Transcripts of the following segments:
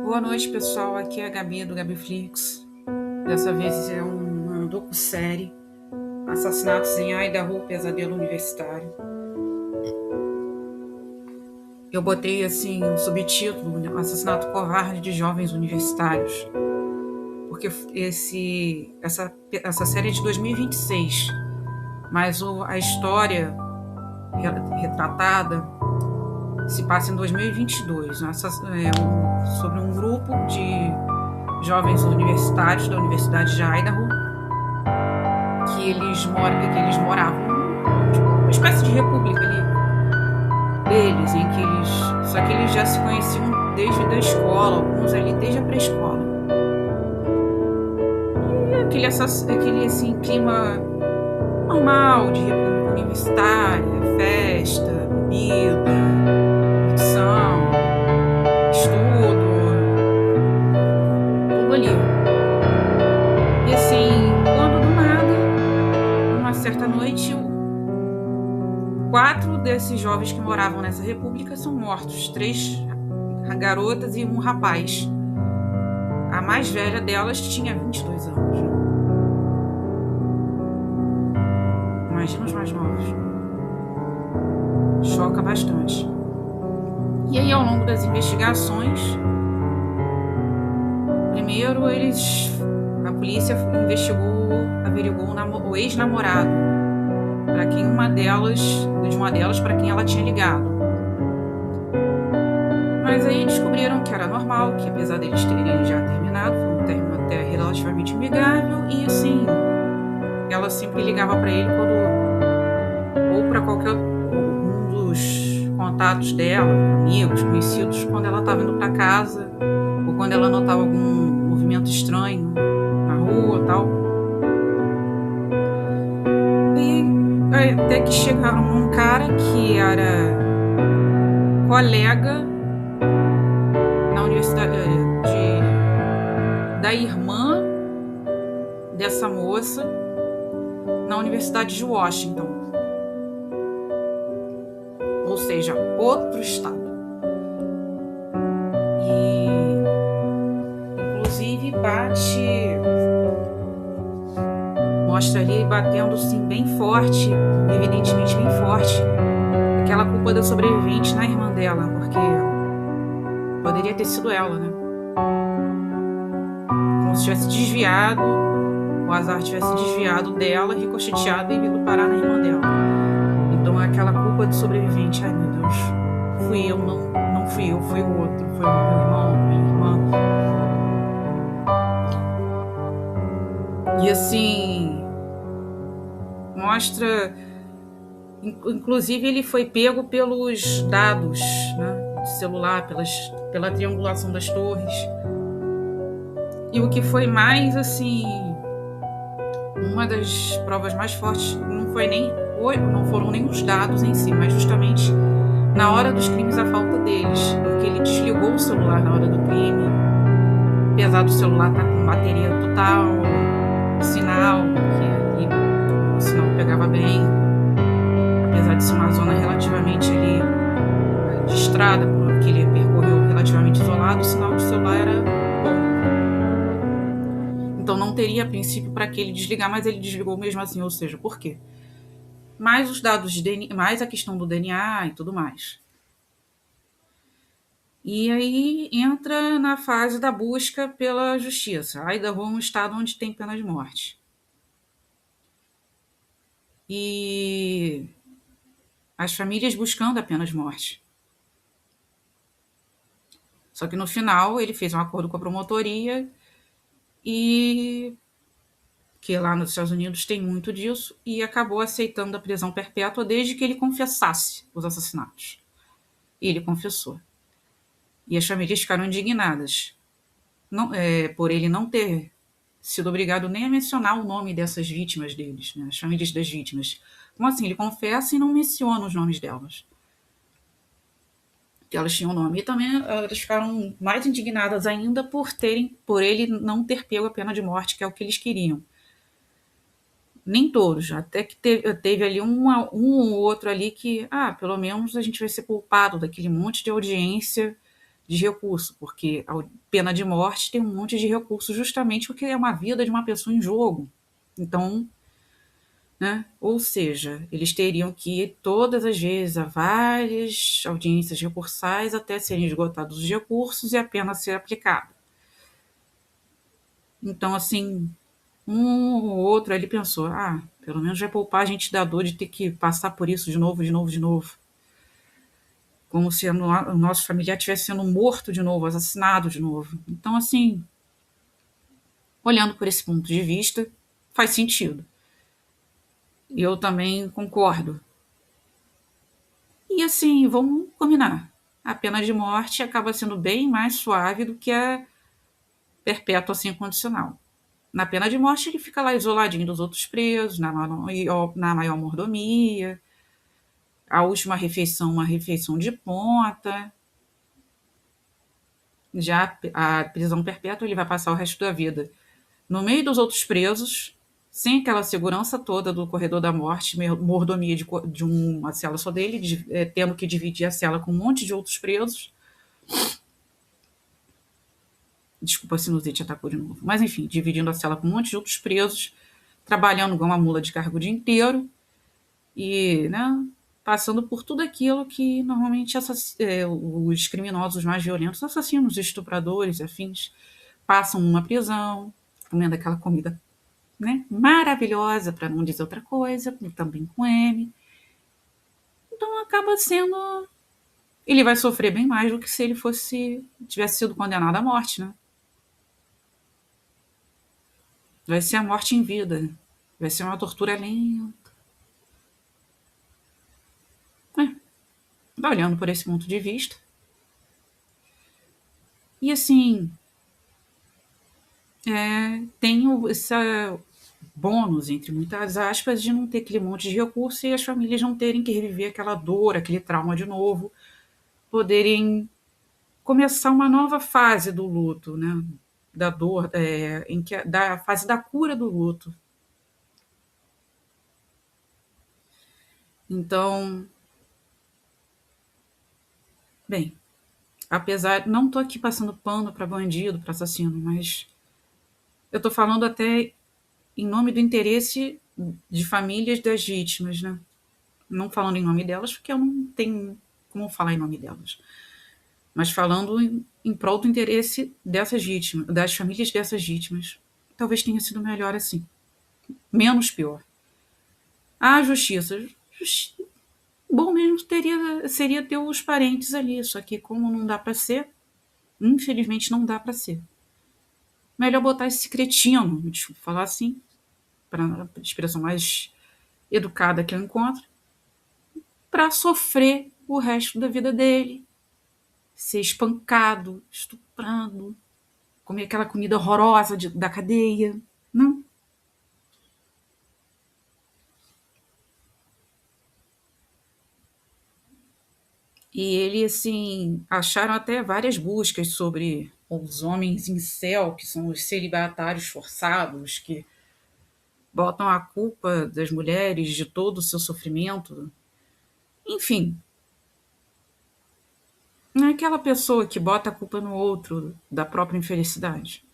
Boa noite, pessoal. Aqui é a Gabi do Gabiflix. Dessa vez é uma docu-série Assassinatos em Idaho, Pesadelo Universitário. Eu botei assim um subtítulo, né, Assassinato Covarde de Jovens Universitários, porque essa série é de 2026, mas a história retratada se passa em 2022, né, sobre um grupo de jovens universitários da Universidade de Idaho que eles moravam tipo, uma espécie de república ali deles, em que só que eles já se conheciam desde a escola, alguns ali desde a pré-escola. E aquele assim, clima normal de república universitária, festa, bebida, curtição, estudo, tudo ali. E assim, quando do nada, uma certa noite, 4 desses jovens que moravam nessa república são mortos, 3 garotas e um rapaz. A mais velha delas tinha 22 anos. Imagina os mais novos. Choca bastante. E aí, ao longo das investigações, primeiro a polícia averigou o ex-namorado, para quem de uma delas para quem ela tinha ligado. Mas aí descobriram que era normal, que apesar deles terem já terminado, foi um término até relativamente amigável, e assim, ela sempre ligava para ele ou para qualquer um dos contatos dela, amigos, conhecidos, quando ela estava indo para casa, ou quando ela notava algum movimento estranho na rua e tal. E até que chegaram num cara que era colega na universidade da irmã dessa moça na Universidade de Washington, ou seja, outro estado. E inclusive mostra ali batendo sim bem forte, evidentemente bem forte, aquela culpa da sobrevivente na irmã dela, porque poderia ter sido ela, né? Como se tivesse desviado, o azar tivesse desviado dela, ricocheteado e vindo parar na irmã dela. Então aquela culpa do sobrevivente, ai meu Deus, fui eu, não fui eu, foi o outro, foi o meu irmão, minha irmã. E assim, mostra, inclusive ele foi pego pelos dados, né, de celular, pela triangulação das torres. E o que foi mais assim, uma das provas mais fortes não foram nem os dados em si, mas justamente na hora dos crimes a falta deles, porque ele desligou o celular na hora do crime, apesar do celular estar com bateria total, sinal, que o sinal pegava bem, apesar de ser uma zona relativamente ali de estrada, porque ele percorreu relativamente isolado, o sinal do celular era bom. Então não teria princípio para que ele desligar, mas ele desligou mesmo assim, ou seja, por quê? Mais os dados de DNA, mais a questão do DNA e tudo mais. E aí entra na fase da busca pela justiça. Idaho é um estado onde tem pena de morte. E as famílias buscando a pena de morte. Só que no final ele fez um acordo com a promotoria e que lá nos Estados Unidos tem muito disso, e acabou aceitando a prisão perpétua desde que ele confessasse os assassinatos. E ele confessou. E as famílias ficaram indignadas por ele não ter sido obrigado nem a mencionar o nome dessas vítimas deles, né, as famílias das vítimas. Como assim? Ele confessa e não menciona os nomes delas. Que elas tinham nome. E também elas ficaram mais indignadas ainda por ele não ter pego a pena de morte, que é o que eles queriam. Nem todos, até que teve ali um ou outro ali que, pelo menos a gente vai ser poupado daquele monte de audiência de recurso, porque a pena de morte tem um monte de recurso justamente porque é uma vida de uma pessoa em jogo. Então, né? Ou seja, eles teriam que ir todas as vezes a várias audiências recursais até serem esgotados os recursos e a pena ser aplicada. Então, assim, um ou outro ali pensou: ah, pelo menos vai poupar a gente da dor de ter que passar por isso de novo, de novo, de novo. Como se o nosso familiar estivesse sendo morto de novo, assassinado de novo. Então, assim, olhando por esse ponto de vista, faz sentido. E eu também concordo. E assim, vamos combinar. A pena de morte acaba sendo bem mais suave do que a perpétua sem condicional. Na pena de morte, ele fica lá isoladinho dos outros presos, na maior mordomia, a última refeição, uma refeição de ponta. Já a prisão perpétua, ele vai passar o resto da vida no meio dos outros presos, sem aquela segurança toda do corredor da morte, mordomia de uma cela só dele, tendo que dividir a cela com um monte de outros presos. Desculpa, a sinusite atacou de novo. Mas, enfim, dividindo a cela com um monte de outros presos, trabalhando igual uma mula de cargo o dia inteiro e, né, passando por tudo aquilo que normalmente os criminosos mais violentos, assassinos, estupradores, afins, passam numa prisão, comendo aquela comida, né, maravilhosa, para não dizer outra coisa, também com M. Então acaba sendo. Ele vai sofrer bem mais do que se ele tivesse sido condenado à morte, né? Vai ser a morte em vida. Vai ser uma tortura lenta. Olhando por esse ponto de vista. E assim, tem esse bônus, entre muitas aspas, de não ter aquele monte de recurso e as famílias não terem que reviver aquela dor, aquele trauma de novo, poderem começar uma nova fase do luto, né? Da dor, da fase da cura do luto. Então, bem, apesar, não estou aqui passando pano para bandido, para assassino, mas eu estou falando até em nome do interesse de famílias das vítimas, né? Não falando em nome delas, porque eu não tenho como falar em nome delas, mas falando em prol do interesse dessas vítimas, das famílias dessas vítimas. Talvez tenha sido melhor assim, menos pior. A justiça, bom mesmo seria ter os parentes ali, só que como não dá para ser, infelizmente não dá para ser. Melhor botar esse cretino, desculpa falar assim, para a expressão mais educada que eu encontro, para sofrer o resto da vida dele, ser espancado, estuprado, comer aquela comida horrorosa da cadeia. Não. E ele, assim, acharam até várias buscas sobre os homens incel, que são os celibatários forçados, que botam a culpa das mulheres de todo o seu sofrimento. Enfim, não é aquela pessoa que bota a culpa no outro da própria infelicidade.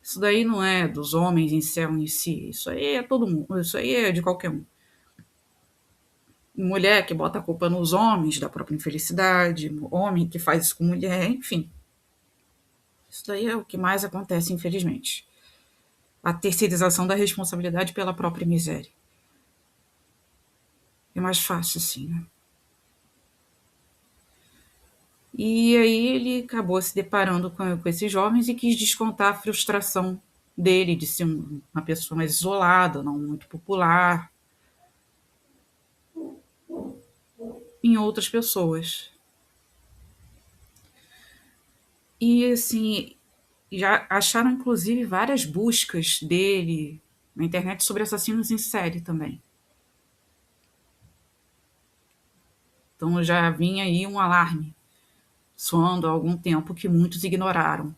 Isso daí não é dos homens em si, isso aí é todo mundo, isso aí é de qualquer um. Mulher que bota a culpa nos homens da própria infelicidade, homem que faz isso com mulher, enfim. Isso daí é o que mais acontece, infelizmente. A terceirização da responsabilidade pela própria miséria. É mais fácil assim, né? E aí ele acabou se deparando com esses jovens e quis descontar a frustração dele de ser uma pessoa mais isolada, não muito popular, em outras pessoas. E assim, já acharam inclusive várias buscas dele na internet sobre assassinos em série também. Então já vinha aí um alarme soando há algum tempo que muitos ignoraram.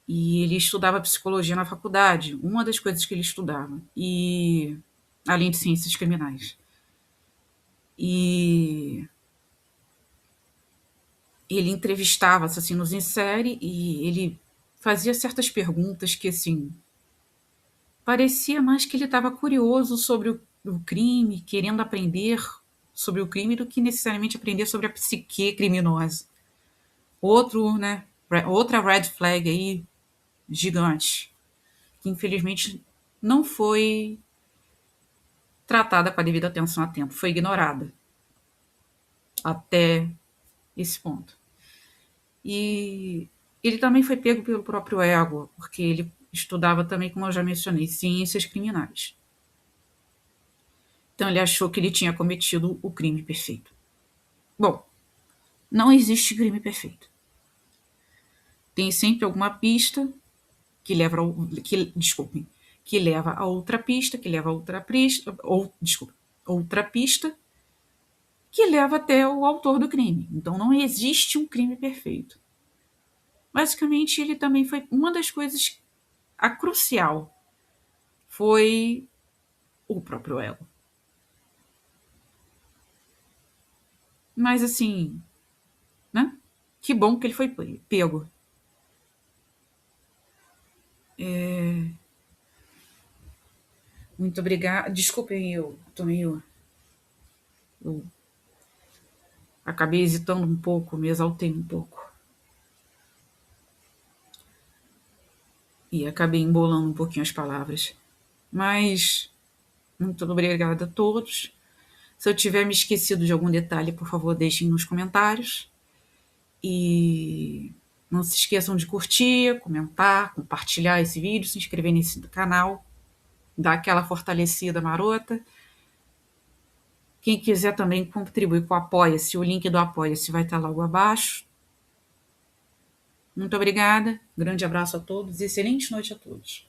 E ele estudava psicologia na faculdade, uma das coisas que ele estudava, e além de ciências criminais. E ele entrevistava assassinos em série e ele fazia certas perguntas que, assim, parecia mais que ele estava curioso sobre o crime, querendo aprender sobre o crime, do que necessariamente aprender sobre a psique criminosa. Outro, né, outra red flag aí gigante, que infelizmente não foi tratada com a devida atenção a tempo, foi ignorada até esse ponto. E ele também foi pego pelo próprio ego, porque ele estudava também, como eu já mencionei, ciências criminais. Então ele achou que ele tinha cometido o crime perfeito. Bom, não existe crime perfeito. Tem sempre alguma pista que leva que leva a outra pista, que leva a outra pista, outra pista que leva até o autor do crime. Então não existe um crime perfeito. Basicamente, ele também foi uma das coisas, a crucial foi o próprio ego. Mas assim, né? Que bom que ele foi pego. Muito obrigada. Desculpem, eu tô meio. Eu acabei hesitando um pouco, me exaltei um pouco. E acabei embolando um pouquinho as palavras. Mas, muito obrigada a todos. Se eu tiver me esquecido de algum detalhe, por favor, deixem nos comentários. E não se esqueçam de curtir, comentar, compartilhar esse vídeo, se inscrever nesse canal, dar aquela fortalecida marota. Quem quiser também contribuir com o Apoia-se, o link do Apoia-se vai estar logo abaixo. Muito obrigada, grande abraço a todos e excelente noite a todos.